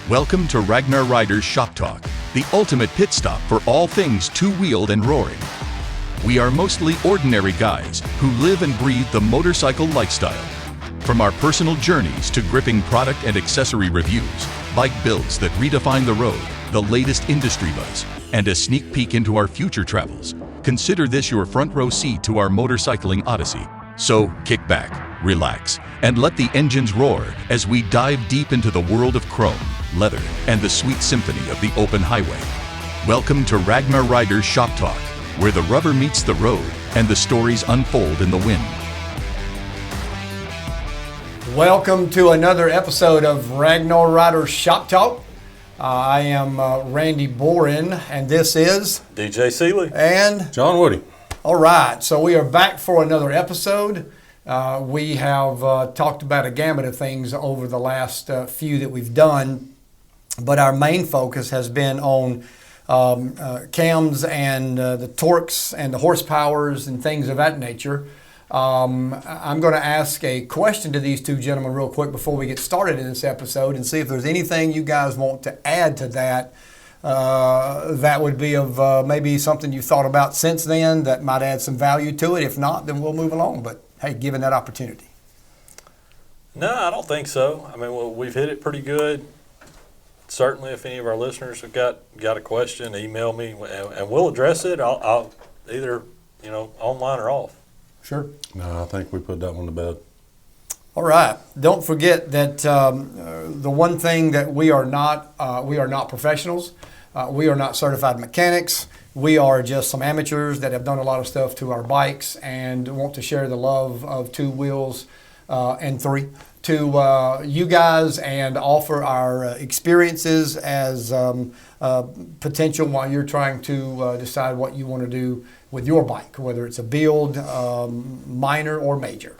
Welcome to Ragnar Riders Shop Talk, the ultimate pit stop for all things two-wheeled and roaring. We are mostly ordinary guys who live and breathe the motorcycle lifestyle. From our personal journeys to gripping product and accessory reviews, bike builds that redefine the road, the latest industry buzz, and a sneak peek into our future travels, consider this your front row seat to our motorcycling odyssey. So kick back, relax, and let the engines roar as we dive deep into the world of chrome, leather, and the sweet symphony of the open highway. Welcome to Ragnar Riders Shop Talk, where the rubber meets the road and the stories unfold in the wind. Welcome to another episode of Ragnar Riders Shop Talk. I am Randy Boren, and this is DJ Seeley and John Woody. All right, so we are back for another episode. We have talked about a gamut of things over the last few that we've done, but our main focus has been on cams and the torques and the horsepowers and things of that nature. I'm going to ask a question to these two gentlemen real quick before we get started in this episode and see if there's anything you guys want to add to that. That would be of maybe something you've thought about since then that might add some value to it. If not, then we'll move along. But hey, given that opportunity. No, I don't think so. I mean, well, we've hit it pretty good. Certainly, if any of our listeners have got a question, email me and we'll address it. I'll either online or off. Sure. No, I think we put that one to bed. All right. Don't forget that the one thing that we are not professionals. We are not certified mechanics. We are just some amateurs that have done a lot of stuff to our bikes and want to share the love of two wheels and three to you guys and offer our experiences as potential while you're trying to decide what you want to do with your bike, whether it's a build, minor or major.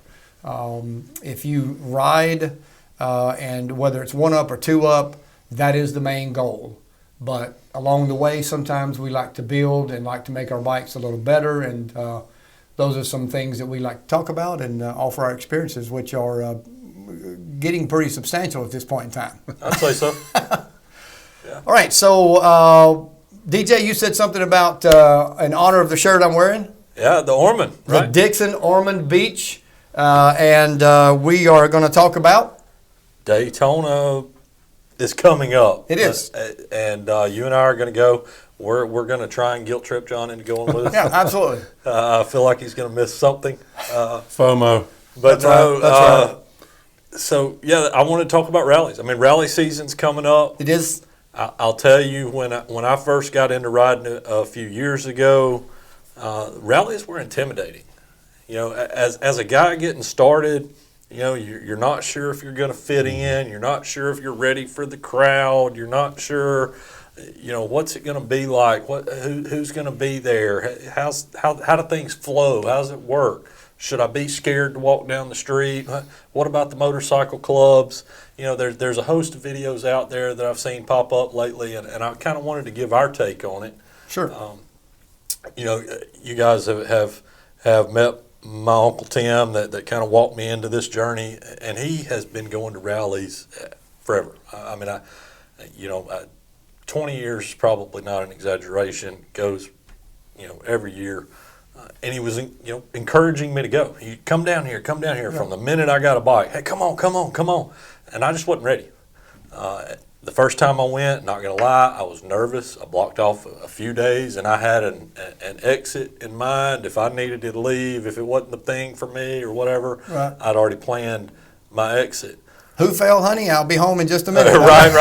If you ride and whether it's one up or two up, that is the main goal. But along the way, sometimes we like to build and like to make our bikes a little better, and those are some things that we like to talk about and offer our experiences, which are getting pretty substantial at this point in time. I'd say so. Yeah. All right, so DJ, you said something about in honor of the shirt I'm wearing. Yeah, the Orman, right? The Dixon Orman Beach, and we are going to talk about Daytona is coming up. It is, and you and I are going to go. We're going to try and guilt trip John into going with us. Yeah, absolutely. I feel like he's going to miss something. FOMO. But That's right. So yeah, I want to talk about rallies. I mean, rally season's coming up. It is. I'll tell you, when I first got into riding a few years ago, rallies were intimidating. As a guy getting started, you're not sure if you're going to fit in. You're not sure if you're ready for the crowd. You're not sure, what's it going to be like? Who's going to be there? How do things flow? How does it work? Should I be scared to walk down the street? What about the motorcycle clubs? There's a host of videos out there that I've seen pop up lately, and I kind of wanted to give our take on it. Sure. You guys have met my Uncle Tim that kind of walked me into this journey, and he has been going to rallies forever. 20 years is probably not an exaggeration. Goes, every year. And he was, encouraging me to go. He come down here Yeah. from the minute I got a bike. Hey, come on. And I just wasn't ready. The first time I went, not going to lie, I was nervous. I blocked off a few days, and I had an exit in mind. If I needed to leave, if it wasn't the thing for me or whatever, Right. I'd already planned my exit. Who fell, honey? I'll be home in just a minute. Right.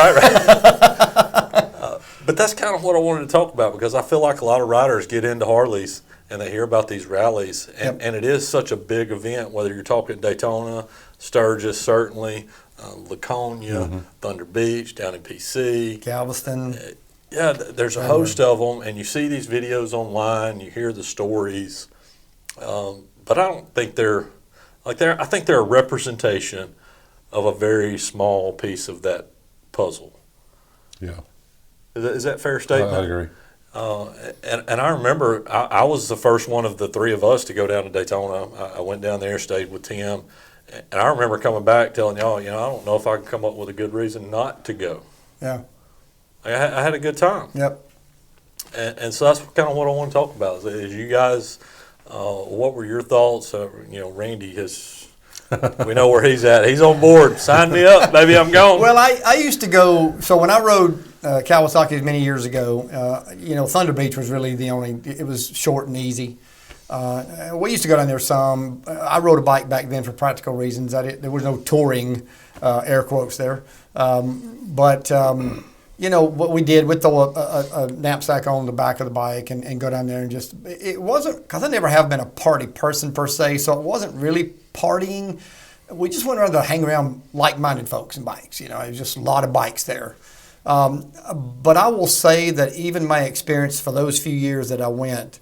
But that's kind of what I wanted to talk about, because I feel like a lot of riders get into Harleys and they hear about these rallies, and it is such a big event, whether you're talking Daytona, Sturgis, certainly, Laconia, Thunder Beach, down in PC. Galveston. Yeah, there's a host of them, and you see these videos online, you hear the stories, but I don't think they're I think they're a representation of a very small piece of that puzzle. Yeah. Is that a fair statement? I agree. And I remember I was the first one of the three of us to go down to Daytona. I went down there, stayed with Tim, and I remember coming back telling y'all, I don't know if I can come up with a good reason not to go. Yeah. I had a good time. Yep. And so that's kind of what I want to talk about is you guys, what were your thoughts? Randy we know where he's at. He's on board. Sign me up, baby. I'm going. Well, I used to go. So when I rode Kawasaki's many years ago, Thunder Beach was really the only. It was short and easy. We used to go down there some. I rode a bike back then for practical reasons. There was no touring, air quotes there. But what we did, we'd throw a knapsack on the back of the bike and go down there and just. It wasn't because I never have been a party person per se, so it wasn't really partying. We just went around to hang around like-minded folks and bikes. It was just a lot of bikes there. But I will say that even my experience for those few years that I went,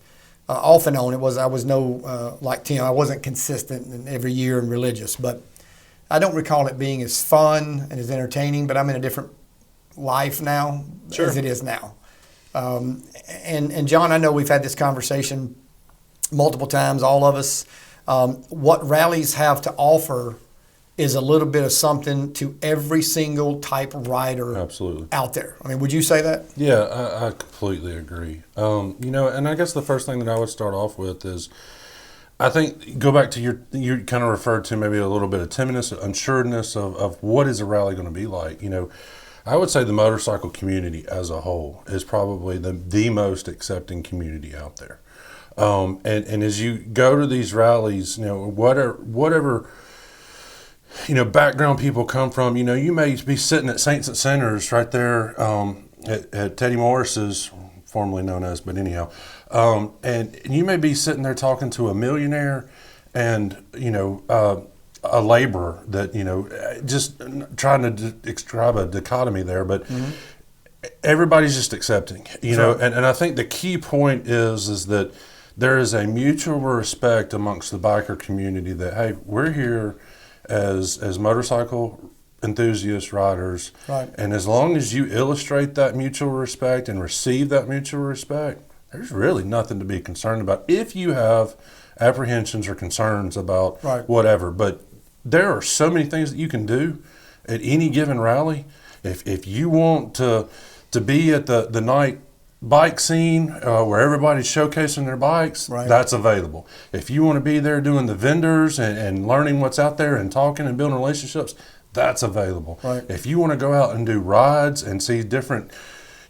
off and on, I was no like Tim. I wasn't consistent in every year and religious, but I don't recall it being as fun and as entertaining. But I'm in a different life now as it is now. And John, I know we've had this conversation multiple times, all of us. What rallies have to offer is a little bit of something to every single type of rider Absolutely. out there. I mean, would you say that? Yeah, I completely agree. And I guess the first thing that I would start off with is, I think, go back to you kind of referred to maybe a little bit of timidness, unsureness of what is a rally going to be like. I would say the motorcycle community as a whole is probably the most accepting community out there. And as you go to these rallies, whatever background people come from, you may be sitting at Saints and Sinners right there at Teddy Morris's, formerly known as, but anyhow, and you may be sitting there talking to a millionaire and a laborer that just trying to describe a dichotomy there, but everybody's just accepting, and I think the key point is that there is a mutual respect amongst the biker community that, hey, we're here as motorcycle enthusiast riders, right. And as long as you illustrate that mutual respect and receive that mutual respect, there's really nothing to be concerned about if you have apprehensions or concerns about whatever. But there are so many things that you can do at any given rally. If you want to be at the night bike scene where everybody's showcasing their bikes, that's available. If you want to be there doing the vendors and learning what's out there and talking and building relationships, that's available. Right. If you want to go out and do rides and see different,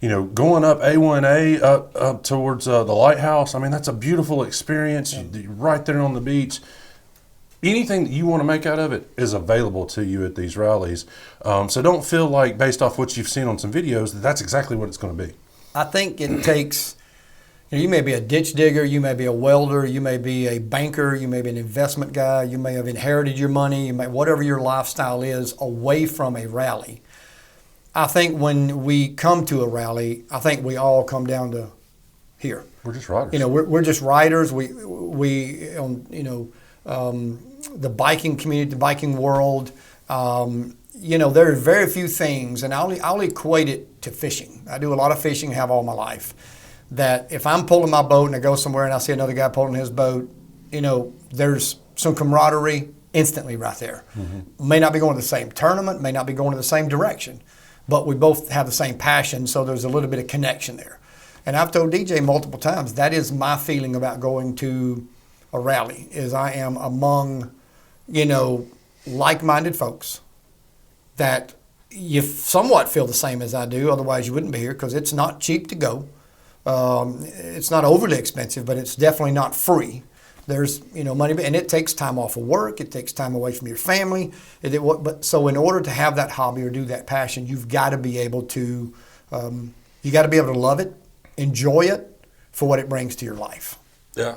going up A1A up towards the lighthouse, I mean, that's a beautiful experience. You're right there on the beach. Anything that you want to make out of it is available to you at these rallies. So don't feel like, based off what you've seen on some videos, that's exactly what it's going to be. I think it takes, you may be a ditch digger, you may be a welder, you may be a banker, you may be an investment guy, you may have inherited your money, whatever your lifestyle is away from a rally. I think when we come to a rally, I think we all come down to here. We're just riders. We're just riders. We the biking community, the biking world, there are very few things, and I'll equate it to fishing. I do a lot of fishing, have all my life. That if I'm pulling my boat and I go somewhere and I see another guy pulling his boat, there's some camaraderie instantly right there. Mm-hmm. May not be going to the same tournament, may not be going to the same direction, but we both have the same passion, so there's a little bit of connection there. And I've told DJ multiple times, that is my feeling about going to a rally, is I am among, like-minded folks that you somewhat feel the same as I do, otherwise you wouldn't be here, because it's not cheap to go. It's not overly expensive, but it's definitely not free. There's money, and it takes time off of work. It takes time away from your family. But so in order to have that hobby or do that passion, you've got to be able to love it, enjoy it for what it brings to your life. Yeah,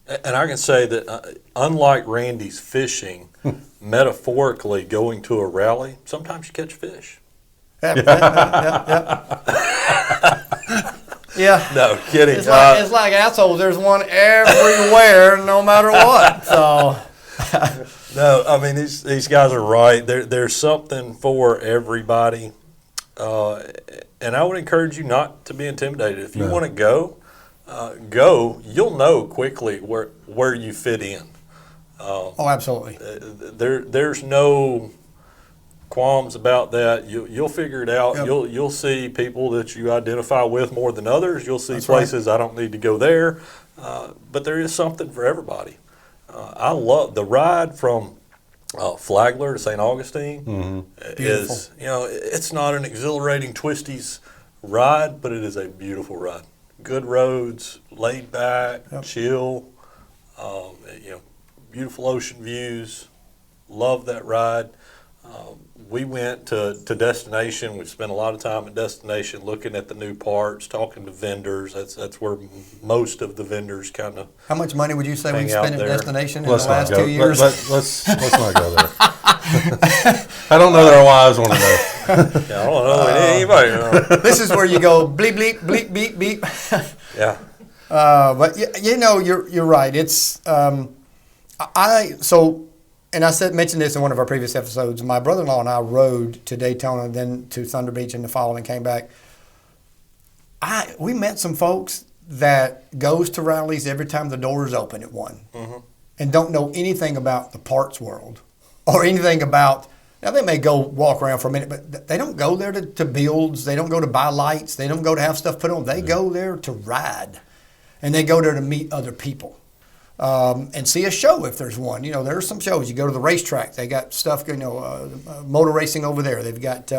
and I can say that unlike Randy's fishing, metaphorically going to a rally, sometimes you catch fish. Yeah. No, kidding. It's like assholes. There's one everywhere, no matter what. So. No, I mean these guys are right. There's something for everybody, and I would encourage you not to be intimidated. If you want to go. You'll know quickly where you fit in. Oh, absolutely. There's no qualms about that. You'll figure it out. Yep. You'll see people that you identify with more than others. You'll see That's places I don't need to go there, but there is something for everybody. I love the ride from Flagler to St. Augustine. Is it's not an exhilarating twisties ride, but it is a beautiful ride. Good roads, laid back, chill. Beautiful ocean views. Love that ride. We went to Destination. We spent a lot of time at Destination looking at the new parts, talking to vendors. That's where most of the vendors kind of. How much money would you say hang we've out spent at there. Destination in Let's the not last go. 2 years? Let's not go there. I don't know their wives want to know. Yeah, I don't know anybody. This is where you go bleep bleep bleep beep beep. Yeah. But you're right. It's and I mentioned this in one of our previous episodes. My brother-in-law and I rode to Daytona, then to Thunder Beach in the fall, and came back. We met some folks that goes to rallies every time the doors open at one, and don't know anything about the parts world or anything about. Now they may go walk around for a minute, but they don't go there to builds. They don't go to buy lights. They don't go to have stuff put on. They go there to ride, and they go there to meet other people. And see a show if there's one. There are some shows. You go to the racetrack. They got stuff, motor racing over there. They've got,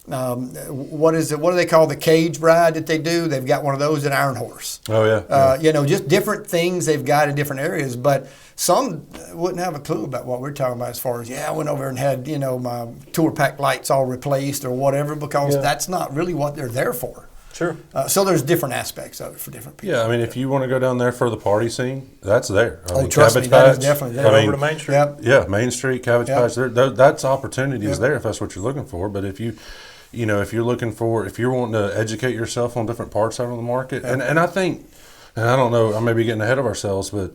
what do they call the cage ride that they do? They've got one of those at Iron Horse. Oh, yeah. Just different things they've got in different areas. But some wouldn't have a clue about what we're talking about as far as, I went over and had, my tour pack lights all replaced or whatever, because that's not really what they're there for. Sure. So there's different aspects of it for different people. Yeah, I mean, if you want to go down there for the party scene, that's there. Trust me, Cabbage that is Patch, definitely I there. mean, Over to Main Street. Yep. Yeah, Main Street, Cabbage Yep. Patch. That's opportunities Yep. there if that's what you're looking for. But if if you're wanting to educate yourself on different parts out on the market, and I think, and I don't know, I may be getting ahead of ourselves, but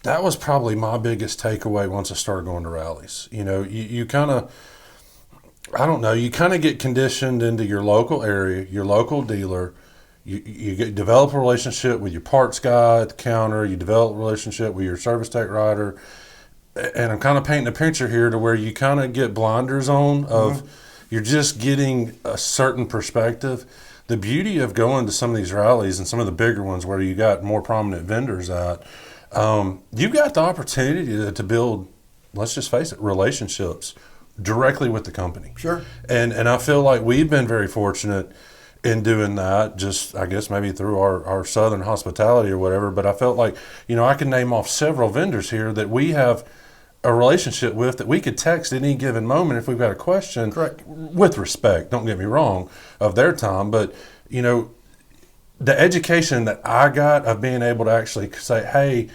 that was probably my biggest takeaway once I started going to rallies. You kind of, I don't know, you kind of get conditioned into your local area, your local dealer. You develop a relationship with your parts guy at the counter. You develop a relationship with your service tech rider. And I'm kind of painting a picture here to where you kind of get blinders on of you're just getting a certain perspective. The beauty of going to some of these rallies and some of the bigger ones where you got more prominent vendors at, you've got the opportunity to build, let's just face it, relationships directly with the company. Sure. And I feel like we've been very fortunate in doing that, just I guess maybe through our southern hospitality or whatever. But I felt like, I can name off several vendors here that we have a relationship with that we could text at any given moment if we've got a question. Correct. With respect, don't get me wrong, of their time. But, the education that I got of being able to actually say, hey,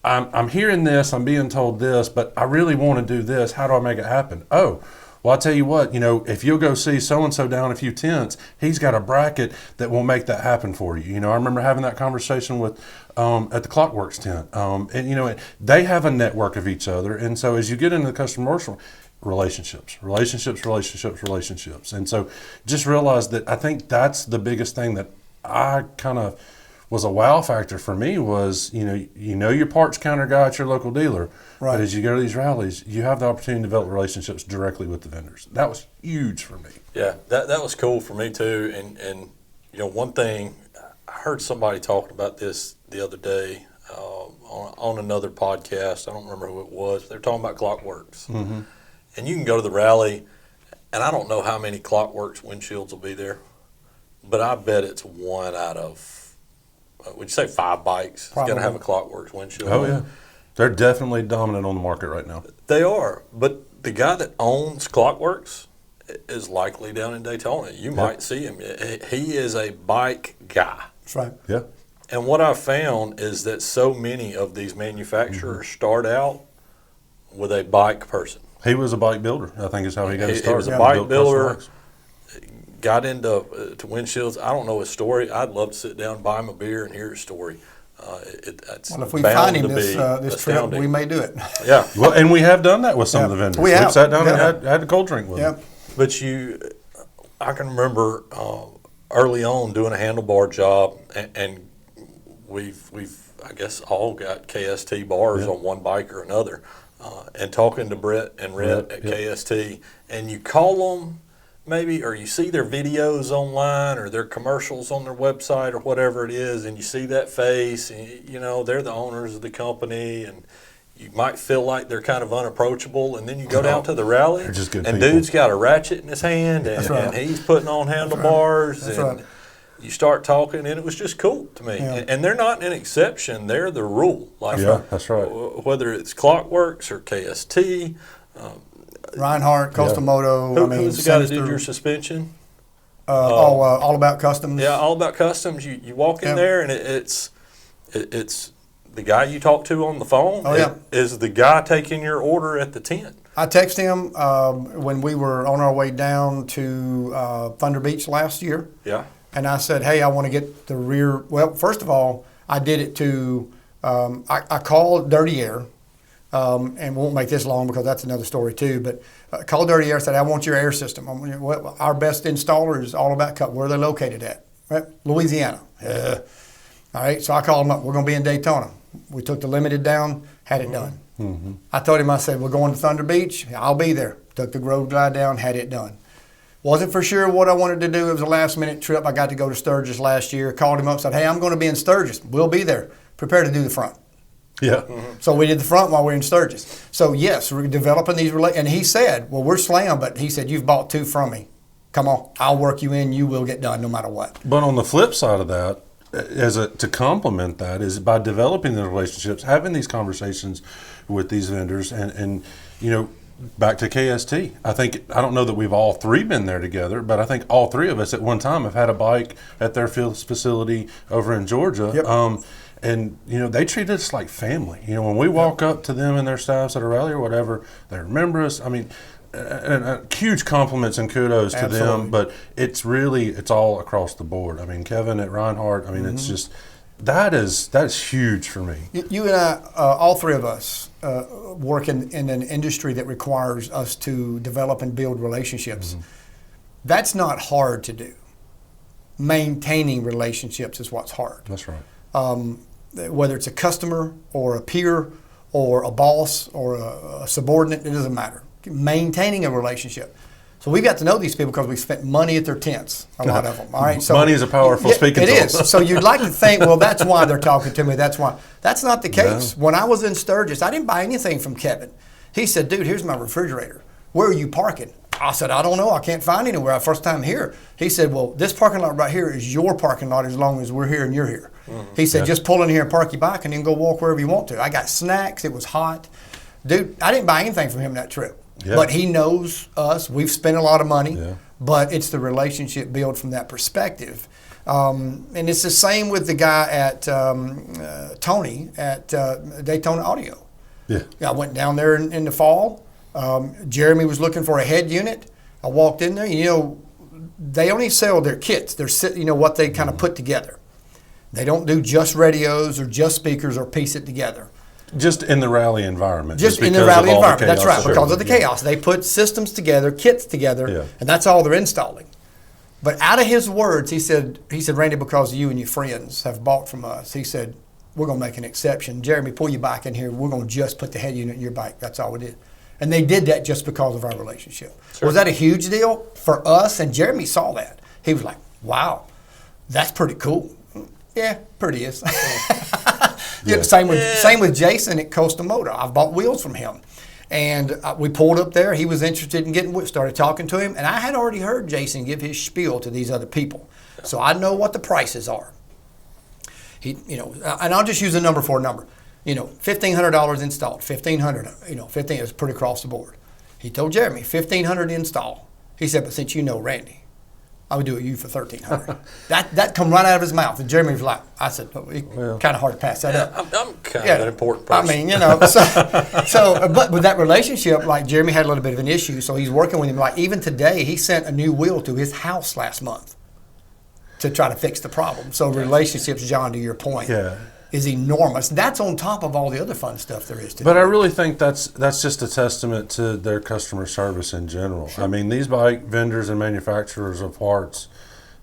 I'm hearing this, I'm being told this, but I really want to do this. How do I make it happen? Oh, well, I'll tell you what, if you'll go see so-and-so down a few tents, he's got a bracket that will make that happen for you. I remember having that conversation with at the Clockworks tent. And they have a network of each other. And so as you get into the customer relationships. And so just realize that I think that's the biggest thing that I kind of was a wow factor for me was, your parts counter guy at your local dealer. Right. But as you go to these rallies, you have the opportunity to develop relationships directly with the vendors. That was huge for me. Yeah, that was cool for me too. And one thing, I heard somebody talking about this the other day on another podcast. I don't remember who it was. They're talking about Clockworks. Mm-hmm. And you can go to the rally, and I don't know how many Clockworks windshields will be there, but I bet it's one out of, would you say 5 bikes? Probably. It's going to have a Clockworks windshield. Oh, yeah. They're definitely dominant on the market right now. They are. But the guy that owns Clockworks is likely down in Daytona. You might see him. He is a bike guy. That's right. Yeah. And what I found is that so many of these manufacturers start out with a bike person. He was a bike builder, I think is how he got his start. He was a Yeah. bike Built builder, custom got into to windshields. I don't know his story. I'd love to sit down, buy him a beer, and hear his story. It's Well, if we bound find him to this be trip, astounding. we may do it. Yeah, Well, and we have done that with some Yeah. of the vendors. We have. We've sat down Yeah. and had a cold drink with Yep. them. but I can remember early on doing a handlebar job, and we've I guess all got KST bars on one bike or another. and talking to Brett and Rhett at KST, and you call them maybe, or you see their videos online or their commercials on their website or whatever it is, and you see that face, and you know they're the owners of the company, and you might feel like they're kind of unapproachable, and then you go down to the rally, They're just good and people. dude's got a ratchet in his hand, and, right. and he's putting on handlebars, That's and right. you start talking, and it was just cool to me. Yeah. And they're not an exception; they're the rule. Like That's right. whether it's Clockworks or KST. Reinhardt, Coastal Moto. Who's the guy that did Sinister, your suspension? all about customs. Yeah, All About Customs. You walk in Yeah. there, and it's the guy you talk to on the phone. Oh, yeah. Is the guy taking your order at the tent? I texted him when we were on our way down to Thunder Beach last year. Yeah. And I said, hey, I want to get the rear. Well, first of all, I did it to, I called Dirty Air, and won't make this long because that's another story too, but called Dirty Air, said, I want your air system. Well, our best installer is All About Cup. Where are they located at? Right? Louisiana. All right, so I called them up. We're going to be in Daytona. We took the Limited down, had it done. Mm-hmm. I told him, I said, we're going to Thunder Beach. I'll be there. Took the Road Glide down, had it done. Wasn't for sure what I wanted to do. It was a last-minute trip. I got to go to Sturgis last year. Called him up, said, hey, I'm going to be in Sturgis. We'll be there. Prepare to do the front. Yeah. So we did the front while we were in Sturgis. So, yes, we're developing these and he said, well, we're slam, but he said, you've bought two from me. Come on, I'll work you in. You will get done no matter what. But on the flip side of that, to complement that, is by developing the relationships, having these conversations with these vendors, and you know, back to KST. I don't know that we've all three been there together, but I think all three of us at one time have had a bike at their field facility over in Georgia. Yep. And you know, they treat us like family. You know, when we walk up to them and their staffs at a rally or whatever, they remember us. I mean, and huge compliments and kudos to Absolutely. them. But it's all across the board. I mean, Kevin at Reinhardt. I mean, it's just that's huge for me. You and I, all three of us, work in an industry that requires us to develop and build relationships. That's not hard to do. Maintaining relationships is what's hard. That's right. Whether it's a customer or a peer or a boss or a subordinate, it doesn't matter. Maintaining a relationship. So we've got to know these people because we spent money at their tents, a lot of them. All right. So money is a powerful speaking tool. It is. So you'd like to think, well, that's why they're talking to me. That's why. That's not the case. No. When I was in Sturgis, I didn't buy anything from Kevin. He said, dude, here's my refrigerator. Where are you parking? I said, I don't know. I can't find anywhere. First time here. He said, well, this parking lot right here is your parking lot as long as we're here and you're here. He said, just pull in here and park your bike and then go walk wherever you want to. I got snacks. It was hot. Dude, I didn't buy anything from him that trip. Yeah. But he knows us. We've spent a lot of money. Yeah. But it's the relationship built from that perspective. And it's the same with the guy at Tony at Daytona Audio. Yeah. I went down there in the fall. Jeremy was looking for a head unit. I walked in there. You know, they only sell their kits. They're, you know, what they kind of put together. They don't do just radios or just speakers or piece it together. Just in the rally environment. Just in the because rally of all the environment. That's chaos. right, because of the chaos. They put systems together, kits together, Yeah. and that's all they're installing. But out of his words, he said, Randy, because you and your friends have bought from us, he said, we're going to make an exception. Jeremy, pull your bike in here. We're going to just put the head unit in your bike. That's all we did. And they did that just because of our relationship. Sure. Was that a huge deal for us? And Jeremy saw that. He was like, wow, that's pretty cool. Yeah, pretty is. Yeah. Same with Jason at Coastal Moto. I've bought wheels from him. And we pulled up there. He was interested in getting, started talking to him. And I had already heard Jason give his spiel to these other people. So I know what the prices are. He, you know, and I'll just use a number for a number. You know, $1,500 installed, $1,500, you know, 15 is pretty across the board. He told Jeremy, $1,500 install. He said, but since you know Randy, I would do it you for $1,300. that come right out of his mouth. And Jeremy was like, I said, oh, kind of hard to pass that up. I'm kind of an important person. I mean, you know, but with that relationship, like Jeremy had a little bit of an issue, so he's working with him. Like even today, he sent a new wheel to his house last month to try to fix the problem. So relationships, John, to your point, is enormous. That's on top of all the other fun stuff there is to But do. I really think that's just a testament to their customer service in general. Sure. I mean, these bike vendors and manufacturers of parts,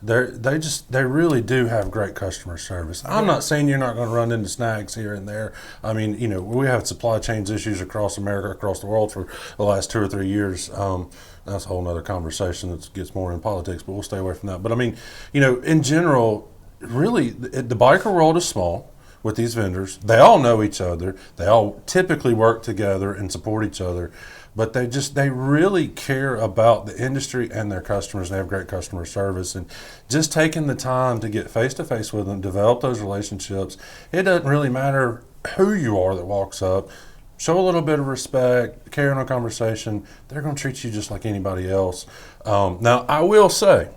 They really do have great customer service. I'm not saying you're not going to run into snags here and there. I mean, we have supply chains issues across America, across the world for the last 2 or 3 years. That's a whole nother conversation that gets more in politics, but we'll stay away from that. But I mean, in general, really, the biker world is small with these vendors. They all know each other. They all typically work together and support each other. But they really care about the industry and their customers. They have great customer service, and just taking the time to get face to face with them, develop those relationships. It doesn't really matter who you are that walks up. Show a little bit of respect, carry on a conversation. They're going to treat you just like anybody else. Now, I will say,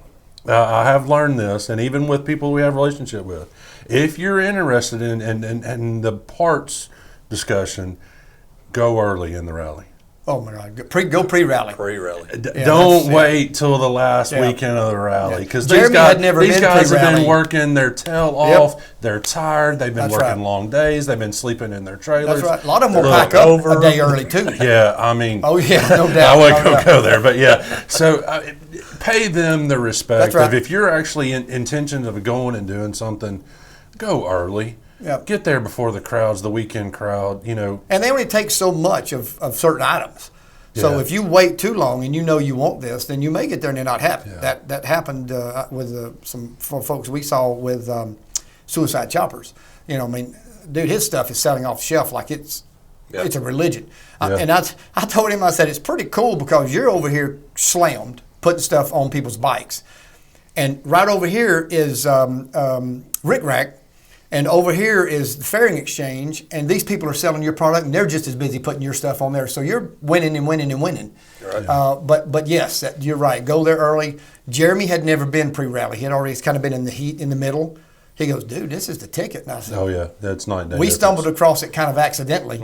I have learned this, and even with people we have a relationship with, if you're interested in the parts discussion, go early in the rally. Oh my God! Go pre-rally. Pre-rally. Don't wait till the last weekend of the rally, because Jeremy had never these been guys have pre-rally. been working their tail off. They're tired. They've been That's working right. long days. They've been sleeping in their trailers. That's right. A lot of them will pack up a day early too. Yeah, I mean. Oh yeah, no doubt. I wouldn't go there, but yeah. So pay them the respect. That's right. If you're actually in intentions of going and doing something, go early. Yep. Get there before the crowds, the weekend crowd. And they only take so much of certain items. So Yeah. if you wait too long and you want this, then you may get there and you're not happy. Yeah. That happened with some folks we saw with Suicide Choppers. Dude, his stuff is selling off the shelf like it's a religion. Yeah. And I told him, I said, it's pretty cool because you're over here slammed, putting stuff on people's bikes. And right over here is Rick Rack. And over here is the Fairing Exchange, and these people are selling your product, and they're just as busy putting your stuff on there. So you're winning and winning and winning. Right. But yes, you're right. Go there early. Jeremy had never been pre-rally. He had already kind of been in the heat in the middle. He goes, dude, this is the ticket. And I said, Oh yeah, that's night and day we difference. stumbled across it kind of accidentally,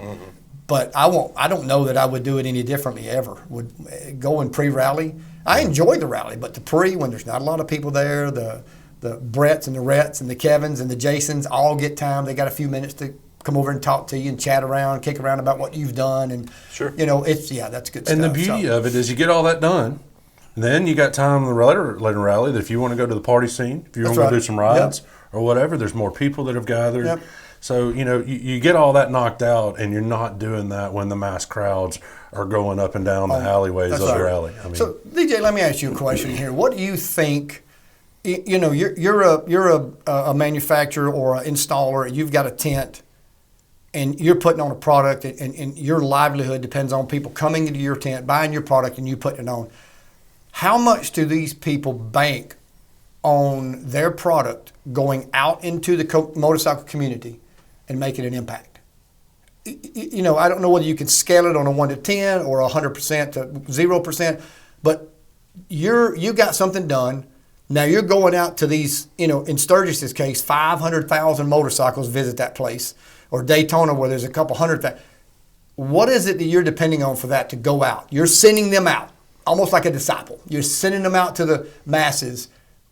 but I don't know that I would do it any differently ever. Would go in pre-rally. I enjoy the rally, but the pre, when there's not a lot of people there, the Bretts and the Retts and the Kevins and the Jasons all get time. They got a few minutes to come over and talk to you and chat around, kick around about what you've done. And, Sure. that's good stuff. And the beauty of it is you get all that done. And then you got time in the later rally that if you want to go to the party scene, if you want to go do some rides or whatever, there's more people that have gathered. Yep. So, you get all that knocked out, and you're not doing that when the mass crowds are going up and down the alleyways of the rally. I mean, So, DJ, let me ask you a question here. What do you think? You're a manufacturer or an installer. You've got a tent, and you're putting on a product, and your livelihood depends on people coming into your tent, buying your product, and you putting it on. How much do these people bank on their product going out into the motorcycle community and making an impact? I don't know whether you can scale it on a 1 to 10 or 100% to 0%, but you got something done. Now you're going out to these, in Sturgis's case, 500,000 motorcycles visit that place, or Daytona where there's a couple hundred. What is it that you're depending on for that to go out? You're sending them out, almost like a disciple. You're sending them out to the masses.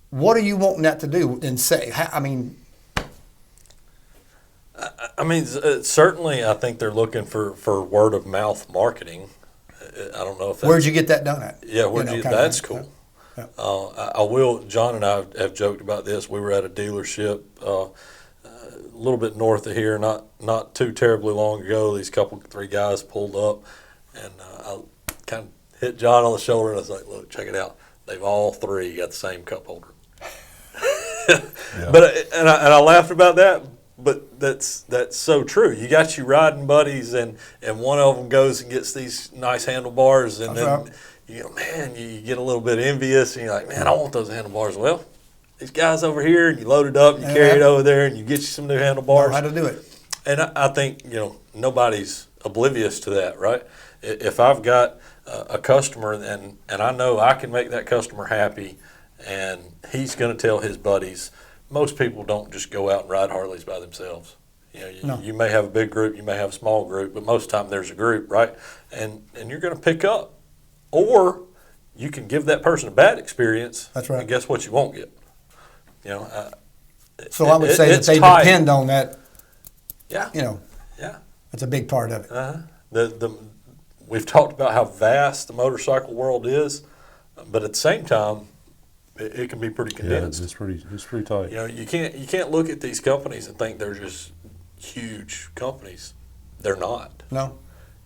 What are you wanting that to do and say? Certainly I think they're looking for word of mouth marketing. I don't know if that's, where'd you get that done at? Yeah, that's cool. Yeah. John and I have joked about this. We were at a dealership a little bit north of here, not too terribly long ago. These three guys pulled up, and I kind of hit John on the shoulder, and I was like, look, check it out. They've all three got the same cup holder. Yeah. But I laughed about that. But that's so true. You got your riding buddies, and one of them goes and gets these nice handlebars, and That's then you get a little bit envious, and you're like, man, I want those handlebars. Well, these guys over here, and you load it up, and you carry it over there, and you get you some new handlebars. Know how to do it. And I think nobody's oblivious to that, right? If I've got a customer and I know I can make that customer happy, and he's going to tell his buddies. Most people don't just go out and ride Harleys by themselves. You may have a big group, you may have a small group, but most of the time there's a group, right? And you're going to pick up. Or you can give that person a bad experience. That's right. And guess what you won't get? So I would say that they depend on that. Yeah. Yeah. That's a big part of it. We've talked about how vast the motorcycle world is, but at the same time, it can be pretty Yeah, condensed. it's pretty tight. You know, you can't look at these companies and think they're just huge companies. They're not. No.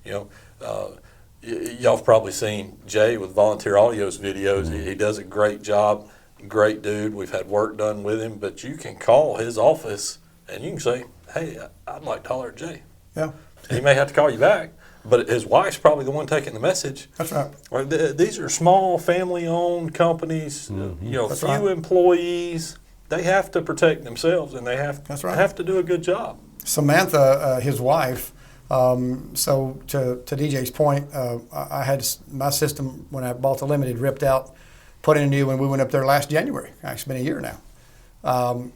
You know, y'all have probably seen Jay with Volunteer Audio's videos. He does a great job. Great dude. We've had work done with him, but you can call his office and you can say, "Hey, I'd like to holler at Jay." Yeah. He may have to call you back, but his wife's probably the one taking the message. That's right. Or these are small, family-owned companies. You know, That's few right. employees. They have to protect themselves, and they That's right. have to do a good job. Samantha, his wife. So to DJ's point, I had my system when I bought the Limited ripped out, put in a new one. We went up there last January. Actually, it's been a year now.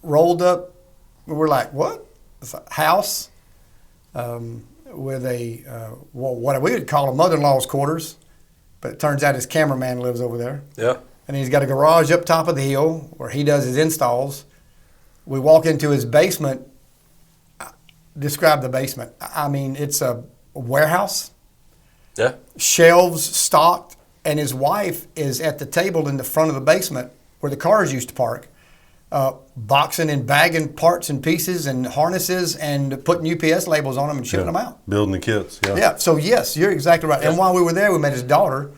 Rolled up. We're like, what? It's a house with a what we would call a mother-in-law's quarters, but it turns out his cameraman lives over there. Yeah. And he's got a garage up top of the hill where he does his installs. We walk into his basement. Describe the basement. I mean, it's a warehouse. Yeah. Shelves stocked, and his wife is at the table in the front of the basement where the cars used to park, boxing and bagging parts and pieces and harnesses and putting UPS labels on them and shipping them out. Building the kits. Yeah. Yeah. So yes, you're exactly right. And while we were there, we met his daughter,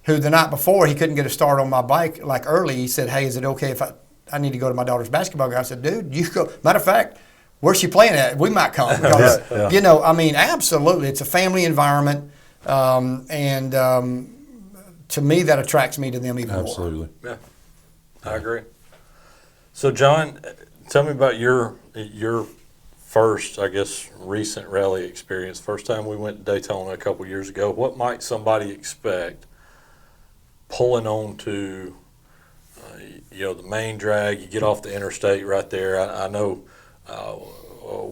who the night before he couldn't get a start on my bike like early. He said, "Hey, is it okay if I need to go to my daughter's basketball game?" I said, "Dude, you go." Matter of fact, where's she playing at? We might come. Because, you know, I mean, absolutely. It's a family environment. And to me, that attracts me to them even more. Absolutely. Yeah. I agree. So, John, tell me about your first, I guess, recent rally experience. First time we went to Daytona a couple years ago. What might somebody expect pulling on to, you know, the main drag? You get off the interstate right there. I know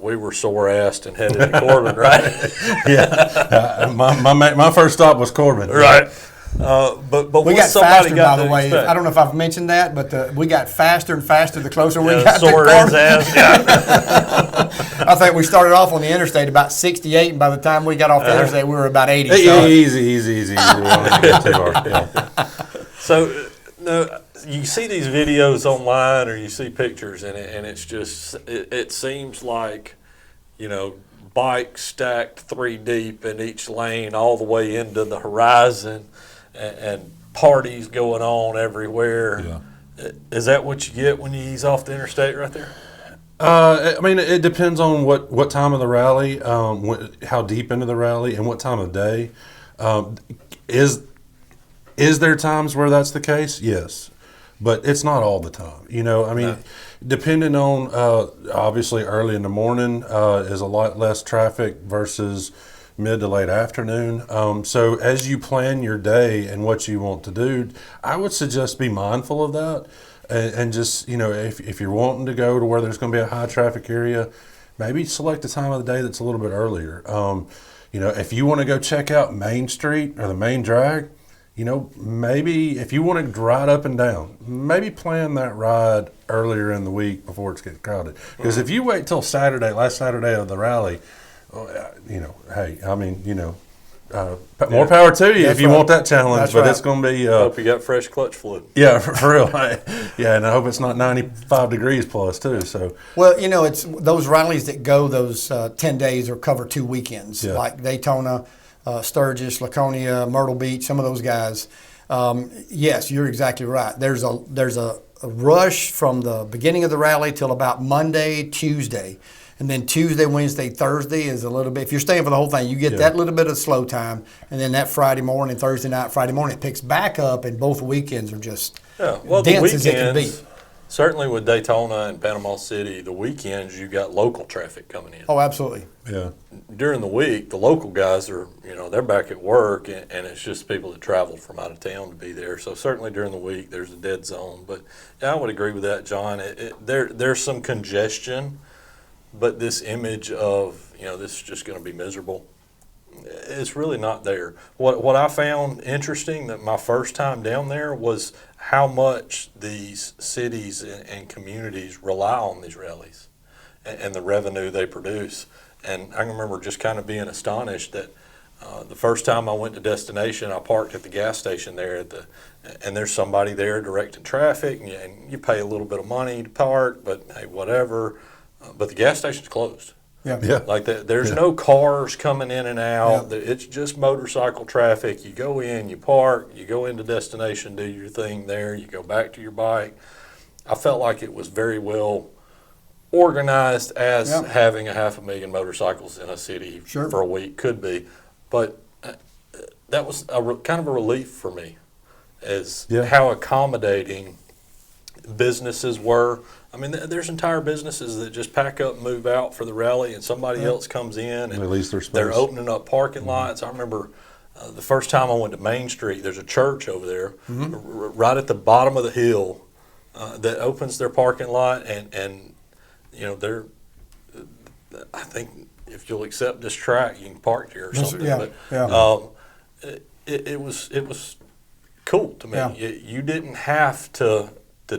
we were sore-assed and headed to Corbin, right? Yeah. My first stop was Corbin. Right. But We what got somebody faster, got by the to way. expect? I don't know if I've mentioned that, but we got faster and faster the closer we Yeah, got to sore his Corbin. ass. Yeah. I think we started off on the interstate about 68, and by the time we got off the interstate, we were about 80. Hey, So easy. We don't need to get too hard. Yeah. So, no, you see these videos online or you see pictures, and it's just, it seems like, you know, bikes stacked 3 deep in each lane all the way into the horizon, and parties going on everywhere. Yeah. Is that what you get when you ease off the interstate right there? I mean, it depends on what time of the rally, how deep into the rally, and what time of day. Is there times where that's the case? Yes, but it's not all the time. You know, I mean, depending on obviously early in the morning is a lot less traffic versus mid to late afternoon. So as you plan your day and what you want to do, I would suggest be mindful of that. And just, you know, if you're wanting to go to where there's going to be a high traffic area, maybe select a time of the day that's a little bit earlier. You know, if you want to go check out Main Street or the main drag, you know, maybe if you want to ride up and down, maybe plan that ride earlier in the week before it's getting crowded. Because if you wait till last Saturday of the rally, you know, hey, I mean, you know, more power to you if you want that challenge. That's but right. it's going to be Hope you got fresh clutch fluid. yeah, for real. Yeah, and I hope it's not 95 degrees plus too. So well, you know, it's those rallies that go those 10 days or cover 2 weekends, Yeah. like Daytona, Sturgis, Laconia, Myrtle Beach, some of those guys. Yes, you're exactly right. There's a rush from the beginning of the rally till about Monday, Tuesday. And then Tuesday, Wednesday, Thursday is a little bit, if you're staying for the whole thing, you get that little bit of slow time. And then that Friday morning, Thursday night, Friday morning, it picks back up, and both weekends are just Well, dense the as it can be. weekends, certainly with Daytona and Panama City, the weekends you got local traffic coming in. Oh, absolutely. yeah, During the week, the local guys are, you know, they're back at work, and it's just people that traveled from out of town to be there. So certainly during the week, there's a dead zone. But yeah, I would agree with that, John. There's some congestion, but this image of, you know, this is just going to be miserable, it's really not there. What I found interesting that my first time down there was how much these cities and communities rely on these rallies and the revenue they produce. And I can remember just kind of being astonished that The first time I went to destination, I parked at the gas station there and there's somebody there directing traffic, and you pay a little bit of money to park, but hey, whatever. But the gas station's closed. Yeah. Yeah. Like there's no cars coming in and out. Yeah. It's just motorcycle traffic. You go in, you park, you go into destination, do your thing there, you go back to your bike. I felt like it was very well organized as Yeah. having 500,000 motorcycles in a city Sure. for a week could be. But that was kind of a relief for me, as Yeah. how accommodating businesses were. I mean, there's entire businesses that just pack up and move out for the rally, and somebody else comes in and They lease their space. they're opening up parking lots. I remember the first time I went to Main Street, there's a church over there right at the bottom of the hill that opens their parking lot, and you know, they're, I think if you'll accept this track, you can park here or something. Yeah, But yeah. it was cool to me. Yeah. You didn't have to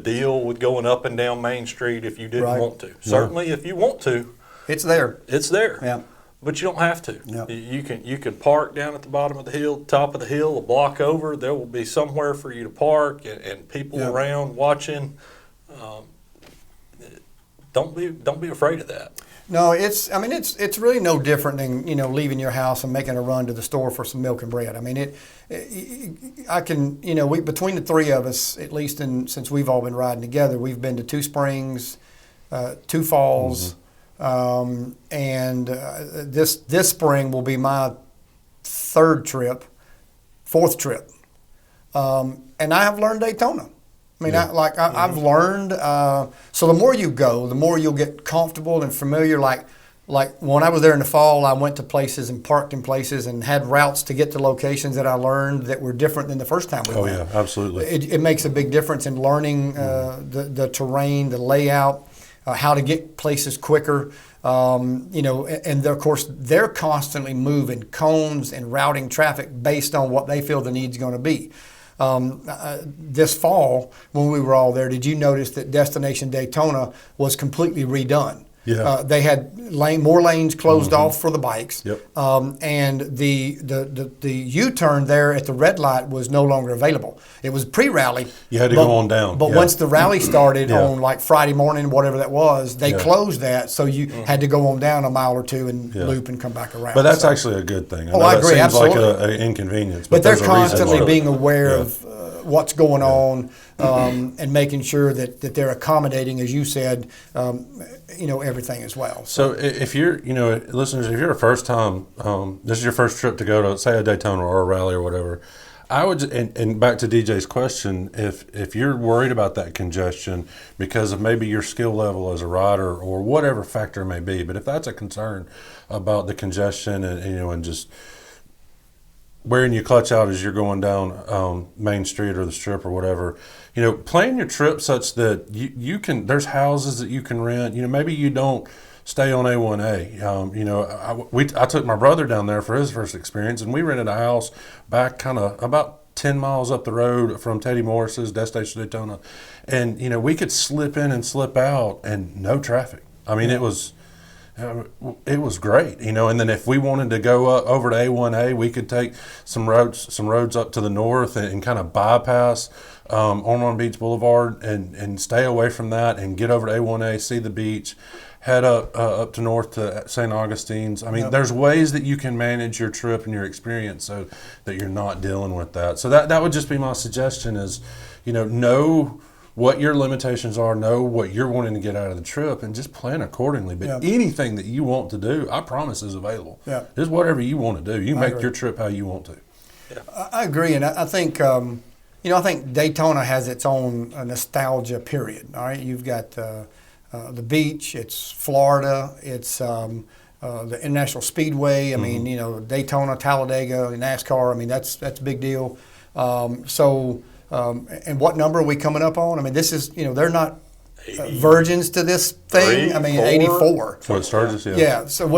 deal with going up and down Main Street if you didn't Right. want to. Certainly, if you want to, It's there. it's there. Yeah. But you don't have to. Yeah. You can park down at the bottom of the hill, top of the hill, a block over. There will be somewhere for you to park and people Yeah. around watching. Don't be afraid of that. No, it's really no different than, you know, leaving your house and making a run to the store for some milk and bread. I mean, I can, you know, between the three of us, at least since we've all been riding together, we've been to Two Springs, Two Falls, and this spring will be my fourth trip, and I have learned Daytona. I mean, I've learned. So the more you go, the more you'll get comfortable and familiar. Like when I was there in the fall, I went to places and parked in places and had routes to get to locations that I learned that were different than the first time we went. Oh, yeah, absolutely. It makes a big difference in learning the terrain, the layout, how to get places quicker. You know, and of course, they're constantly moving cones and routing traffic based on what they feel the need's going to be. This fall, when we were all there, did you notice that Destination Daytona was completely redone? Yeah. They had more lanes closed off for the bikes. Yep. And the U-turn there at the red light was no longer available. It was pre-rally. You had to go on down. But Yeah. once the rally started Yeah. on like Friday morning, whatever that was, they Yeah. closed that. So you had to go on down a mile or two and Yeah. loop and come back around. But that's So- actually a good thing. Oh, know I that agree, seems like absolutely. an inconvenience. But they're there's a reason constantly why. being aware Yeah. of what's going on and making sure that they're accommodating, as you said, you know, everything as well. So if you're, you know, listeners, if you're a first time, this is your first trip to go to, say, a Daytona or a rally or whatever, I would, and back to DJ's question, if you're worried about that congestion because of maybe your skill level as a rider or whatever factor it may be, but if that's a concern about the congestion and you know, and just wearing your clutch out as you're going down Main Street or the Strip or whatever, you know, plan your trip such that you can, there's houses that you can rent. You know, maybe you don't stay on A1A. You know, I took my brother down there for his first experience, and we rented a house back kind of about 10 miles up the road from Teddy Morris's, Destination Daytona. And, you know, we could slip in and slip out and no traffic. I mean, it was great, you know. And then if we wanted to go over to A1A, we could take some roads up to the north and kind of bypass Ormond Beach Boulevard and stay away from that and get over to A1A, see the beach, head up to north to St. Augustine's. I mean, there's ways that you can manage your trip and your experience so that you're not dealing with that. So that would just be my suggestion is, you know what your limitations are, know what you're wanting to get out of the trip, and just plan accordingly. But anything that you want to do, I promise, is available. Yeah. Just whatever you want to do. You I make agree. your trip how you want to. I agree, and I think you know, I think Daytona has its own nostalgia period. All right, you've got the beach, it's Florida, it's the International Speedway. I mean, you know, Daytona, Talladega, NASCAR. I mean, that's a big deal. And what number are we coming up on? I mean, this is, you know, they're not virgins to this thing. I mean, 84. So it Sturgis, yeah. Yeah, so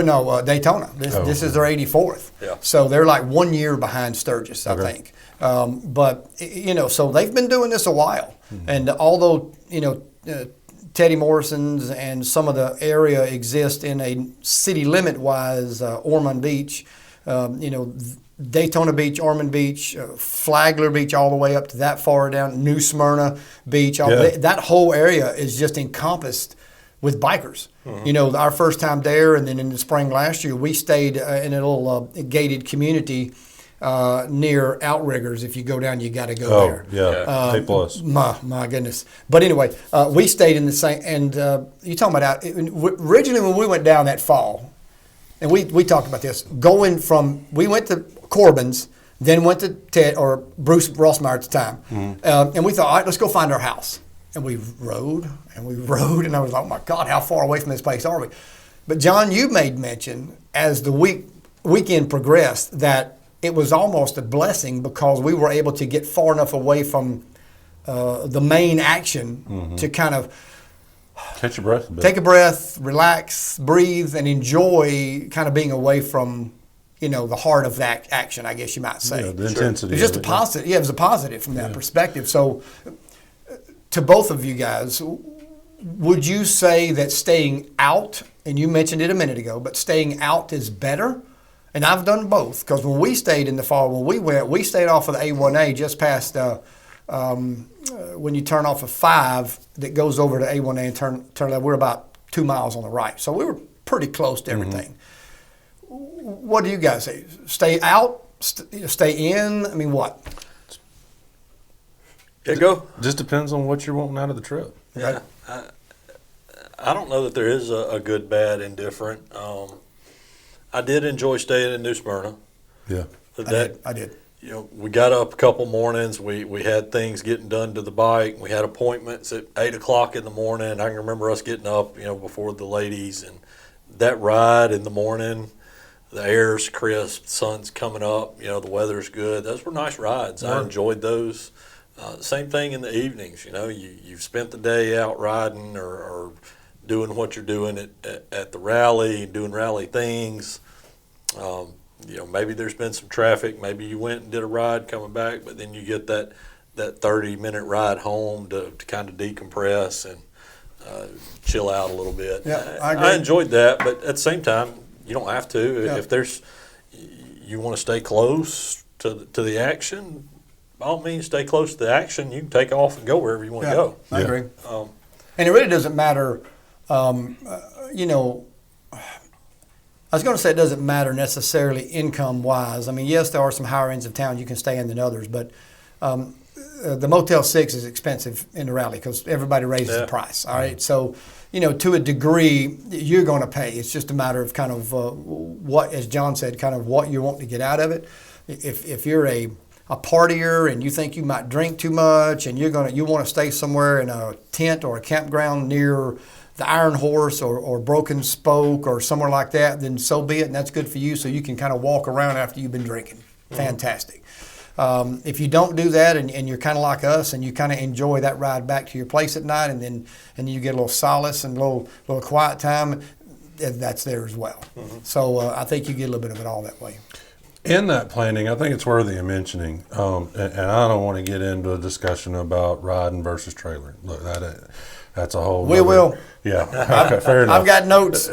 Daytona. This is their 84th. Yeah. So they're like 1 year behind Sturgis, I think. But, you know, so they've been doing this a while. And although, you know, Teddy Morrison's and some of the area exist in a city limit-wise Ormond Beach, Daytona Beach, Ormond Beach, Flagler Beach, all the way up to that far down, New Smyrna Beach. That whole area is just encompassed with bikers. Our first time there, and then in the spring last year, we stayed in a little gated community near Outriggers. If you go down, you got to go there. Yeah, A+. My goodness. But anyway, we stayed in the same, and you're talking about originally when we went down that fall, and we talked about this, we went to Corbin's, then went to Ted, or Bruce Rossmeyer at the time, and we thought, all right, let's go find our house. And we rode, and I was like, oh my God, how far away from this place are we? But John, you made mention as the weekend progressed that it was almost a blessing because we were able to get far enough away from the main action to kind of catch your breath a bit. Take a breath, relax, breathe, and enjoy kind of being away from, the heart of that action, I guess you might say. Yeah, the intensity. It was just a positive. Yeah, it was a positive from that perspective. So, to both of you guys, would you say that staying out, and you mentioned it a minute ago, but staying out is better? And I've done both, because when we stayed in the fall, we stayed off of the A1A just past when you turn off of 5 that goes over to A1A and turn left. We're about 2 miles on the right, so we were pretty close to everything. What do you guys say? Stay out, stay in? I mean, what? Yeah, go. Just depends on what you're wanting out of the trip. Yeah, I don't know that there is a good, bad, indifferent. I did enjoy staying in New Smyrna. Yeah, I did. We got up a couple mornings. We had things getting done to the bike. We had appointments at 8 o'clock in the morning. I can remember us getting up, before the ladies, and that ride in the morning. The air's crisp, the sun's coming up. The weather's good. Those were nice rides. I enjoyed those. Same thing in the evenings. You've spent the day out riding or doing what you're doing at the rally, doing rally things. Maybe there's been some traffic. Maybe you went and did a ride coming back, but then you get that 30-minute ride home to kind of decompress and chill out a little bit. Yeah, I agree. I enjoyed that, but at the same time, you don't have to. Yeah. If you want to stay close to the action, by all means, stay close to the action. You can take off and go wherever you want to go. I agree. And it really doesn't matter, I was going to say it doesn't matter necessarily income-wise. I mean, yes, there are some higher ends of town you can stay in than others, but the Motel 6 is expensive in the rally because everybody raises the price, all right? So, to a degree, you're going to pay. It's just a matter of kind of what, as John said, kind of what you want to get out of it. If you're a partier and you think you might drink too much and you want to stay somewhere in a tent or a campground near the Iron Horse or Broken Spoke or somewhere like that, then so be it, and that's good for you, so you can kind of walk around after you've been drinking. Fantastic. If you don't do that and you're kind of like us and you kind of enjoy that ride back to your place at night and you get a little solace and a little quiet time, that's there as well. So I think you get a little bit of it all that way. In that planning, I think it's worthy of mentioning, and I don't want to get into a discussion about riding versus trailer. Look, that's a whole. We will. Yeah. Okay. Fair enough. I've got notes.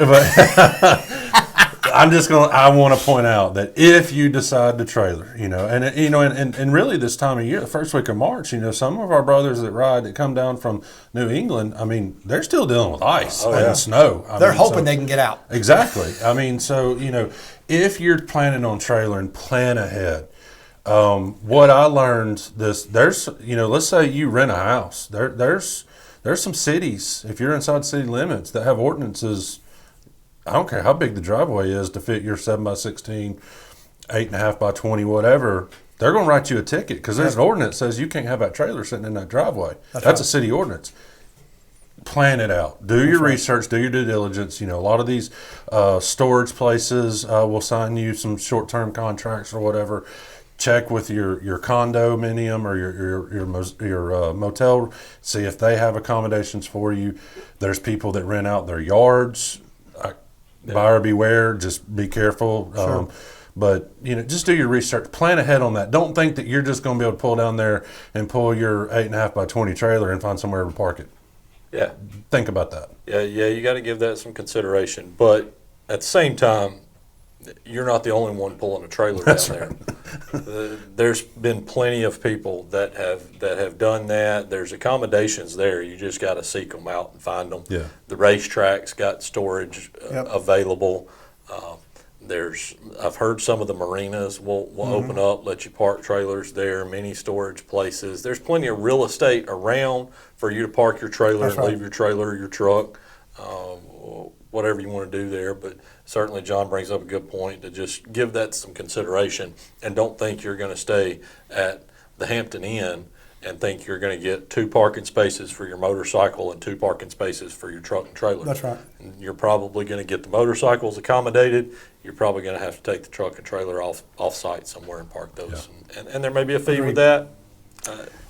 I want to point out that if you decide to trailer, and really this time of year, the first week of March, some of our brothers that come down from New England, I mean, they're still dealing with ice and snow. They're hoping they can get out. Exactly. I mean, so, if you're planning on trailering, plan ahead. What I learned there's let's say you rent a house. There's some cities, if you're inside city limits, that have ordinances. I don't care how big the driveway is to fit your 7x16, 8.5x20, whatever. They're going to write you a ticket because there's an ordinance that says you can't have that trailer sitting in that driveway. That's right. A city ordinance. Plan it out. Do your research. Do your due diligence. A lot of these storage places will sign you some short-term contracts or whatever. Check with your condominium or your motel. See if they have accommodations for you. There's people that rent out their yards. Buyer beware. Just be careful. Sure. But just do your research. Plan ahead on that. Don't think that you're just going to be able to pull down there and pull your 8.5x20 trailer and find somewhere to park it. Yeah. Think about that. Yeah. You got to give that some consideration. But at the same time, you're not the only one pulling a trailer down there. There's been plenty of people that have done that. There's accommodations there. You just got to seek them out and find them. Yeah. The racetrack's got storage Yep. available. I've heard some of the marinas will open up, let you park trailers there, mini storage places. There's plenty of real estate around for you to park your trailer That's and right. leave your trailer, your truck, whatever you want to do there. But certainly John brings up a good point to just give that some consideration, and don't think you're going to stay at the Hampton Inn and think you're going to get 2 parking spaces for your motorcycle and 2 parking spaces for your truck and trailer. That's right. And you're probably going to get the motorcycles accommodated. You're probably going to have to take the truck and trailer off-site somewhere and park those. Yeah. And there may be a fee Agreed. with that.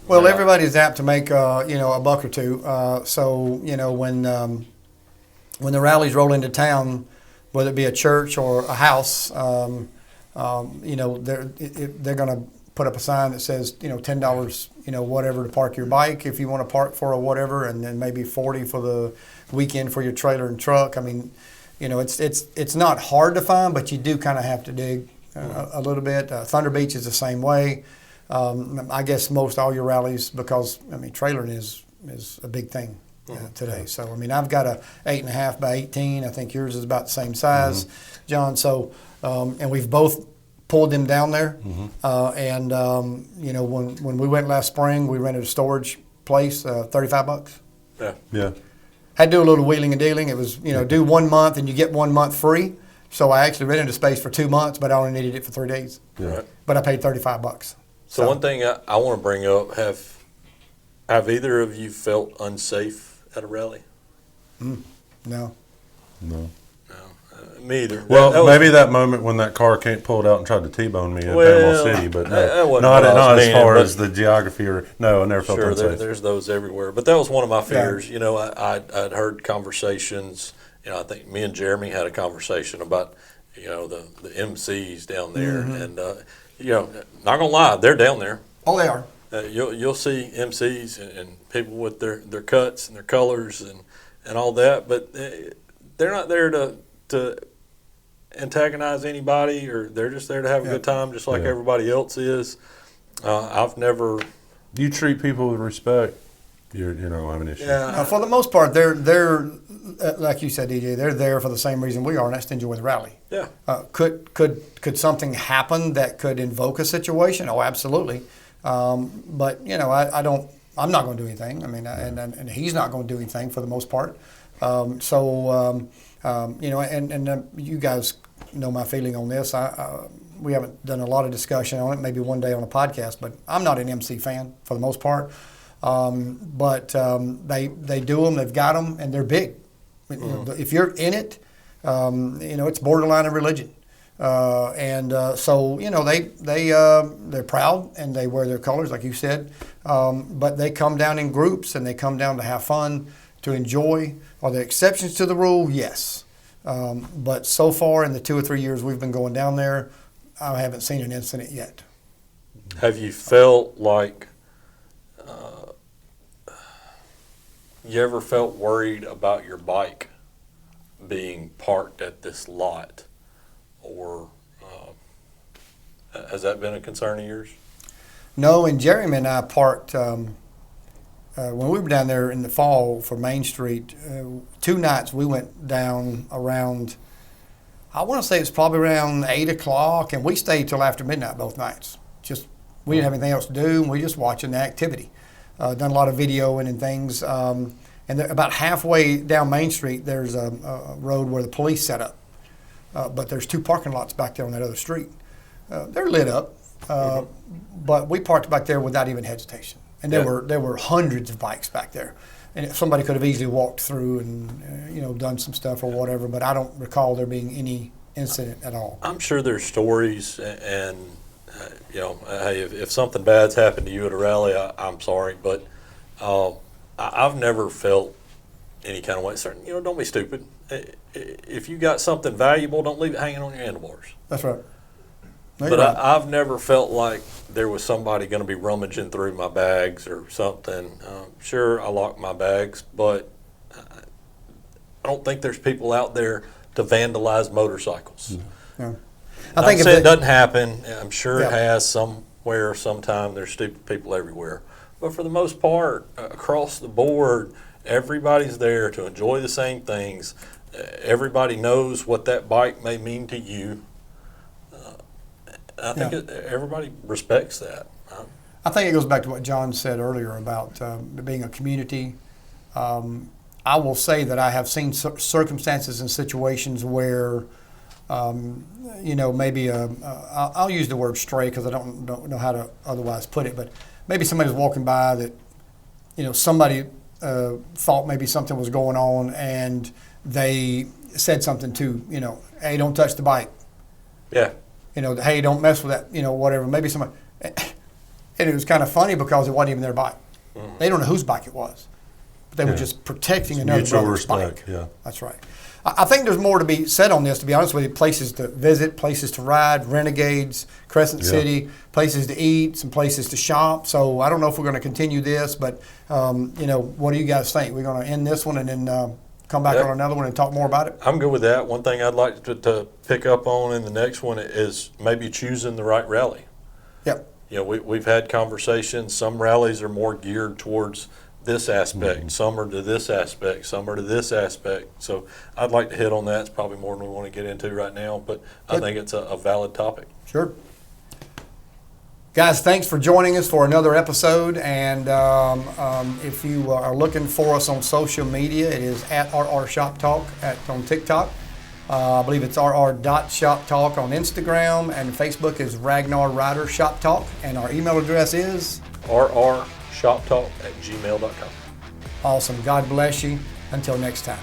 Well, Yeah. everybody's apt to make a buck or two. So when the rallies roll into town, whether it be a church or a house, they're going to put up a sign that says $10 whatever to park your bike if you want to park for a whatever, and then maybe $40 for the weekend for your trailer and truck. I mean, it's not hard to find, but you do kind of have to dig a little bit. Thunder Beach is the same way. I guess most all your rallies, because trailering is a big thing today. So I've got a 8.5 by 18. I think yours is about the same size, John. So and we've both pulled them down there. When we went last spring, we rented a storage place, $35. Yeah. Yeah. Had to do a little wheeling and dealing. It was, do 1 month and you get 1 month free. So I actually rented a space for 2 months, but I only needed it for 3 days. Yeah. Right. But I paid $35. So one thing I want to bring up, have either of you felt unsafe at a rally? No. No. No. Me either. Well, That was- maybe that moment when that car pulled out and tried to T-bone me in Well, Panama City, but that wasn't not what I was as meaning, far but- as the geography or no, I never felt Sure, unsafe. there's those everywhere. But that was one of my Yeah. fears. I'd heard conversations. I think me and Jeremy had a conversation about, the MCs down there. And, not going to lie, they're down there. Oh, they are. You'll see MCs and people with their cuts and their colors and all that, but they're not there to antagonize anybody, or they're just there to have a good time, just like Yeah. everybody else is. I've never. You treat people with respect, you don't have an issue. Yeah. For the most part, they're like you said, DJ. They're there for the same reason we are, and that's to enjoy the rally. Yeah. Could something happen that could invoke a situation? Oh, absolutely. But I don't. I'm not going to do anything. And he's not going to do anything for the most part. You guys know my feeling on this. We haven't done a lot of discussion on it. Maybe one day on a podcast. But I'm not an MC fan for the most part. They do them. They've got them, and they're big. If you're in it, it's borderline of religion. They're proud and they wear their colors, like you said. But they come down in groups and they come down to have fun, to enjoy. Are there exceptions to the rule? Yes. But so far in the 2 or 3 years we've been going down there, I haven't seen an incident yet. Have you felt like you ever felt worried about your bike being parked at this lot, or has that been a concern of yours? No, and Jeremy and I parked when we were down there in the fall for Main Street. 2 nights we went down around, I want to say it's probably around 8 o'clock, and we stayed till after midnight both nights. We didn't have anything else to do, and we were just watching the activity. Done a lot of videoing and things. And about halfway down Main Street, there's a road where the police set up. But there's 2 parking lots back there on that other street. They're lit up, but we parked back there without even hesitation. And there were hundreds of bikes back there. And somebody could have easily walked through and done some stuff or whatever, but I don't recall there being any incident at all. I'm sure there's stories, and hey, if something bad's happened to you at a rally, I'm sorry, but I've never felt any kind of way. Certainly, don't be stupid. If you got something valuable, don't leave it hanging on your handlebars. That's right. No, But you're right. I've never felt like there was somebody going to be rummaging through my bags or something. Sure, I lock my bags, but I don't think there's people out there to vandalize motorcycles. Yeah. I think if it they- doesn't happen. I'm sure Yeah. it has somewhere, sometime. There's stupid people everywhere. But for the most part, across the board, everybody's there to enjoy the same things. Everybody knows what that bike may mean to you. I think everybody respects that. I think it goes back to what John said earlier about being a community. I will say that I have seen circumstances and situations where, maybe I'll use the word stray because I don't know how to otherwise put it, but maybe somebody was walking by that, somebody thought maybe something was going on and they said something to, hey, don't touch the bike. Yeah. Hey, don't mess with that, whatever. Maybe somebody. And it was kind of funny because it wasn't even their bike. Mm-hmm. They don't know whose bike it was. But they were just protecting It's another mutual brother's respect, bike. yeah. That's right. I think there's more to be said on this, to be honest with you. Places to visit, places to ride, Renegades, Crescent City, places to eat, some places to shop. So I don't know if we're going to continue this, but, what do you guys think? We're going to end this one and then come back on another one and talk more about it? I'm good with that. One thing I'd like to pick up on in the next one is maybe choosing the right rally. Yep. We've had conversations. Some rallies are more geared towards this aspect. Some are to this aspect. Some are to this aspect. So I'd like to hit on that. It's probably more than we want to get into right now, but I think it's a valid topic. Sure. Guys, thanks for joining us for another episode. And if you are looking for us on social media, it is at RR Shop Talk on TikTok. I believe it's rr.shoptalk on Instagram, and Facebook is Ragnar Rider Shop Talk, and our email address is rrshoptalk@gmail.com. awesome. God bless you. Until next time.